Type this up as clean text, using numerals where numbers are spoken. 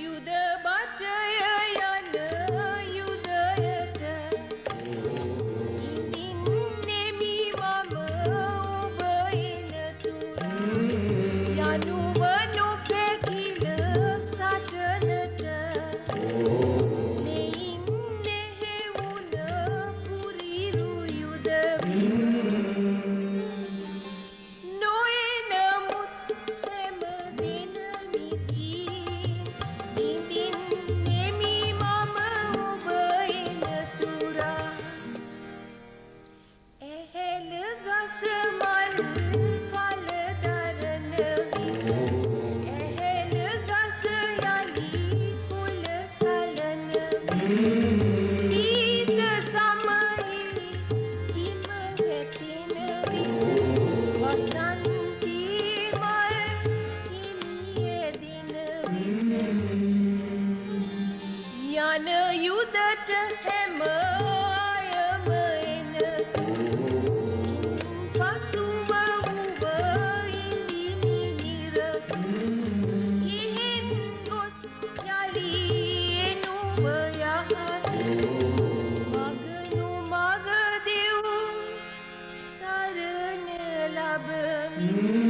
යුද බටය යන යුදයට ඉඳින්නෙමි මම ඔබ එනතුරු යනුව නොපැකිල සටනට නෙයින් නෙහෙවුන කුරිරු යුදවි නොයනමුත් සැම දින මිදී ඉඳින්නෙමි මම ඔබ එනතුරා ඇහැල ගස මල් ඵල දරන විට ඇහැල ගස යලි කුල සලන විට සීත සමයේ හිම වැටෙන විට වසන්තී මල් හිමිය දෙන විට යන යුදට හැම අයම එනතුරු පසුව උඹ ඉඳිමි නිරතුරු එහෙන් ගොස් යලි එනුම යහති මගනු මග දෙව් සරණ ලබමි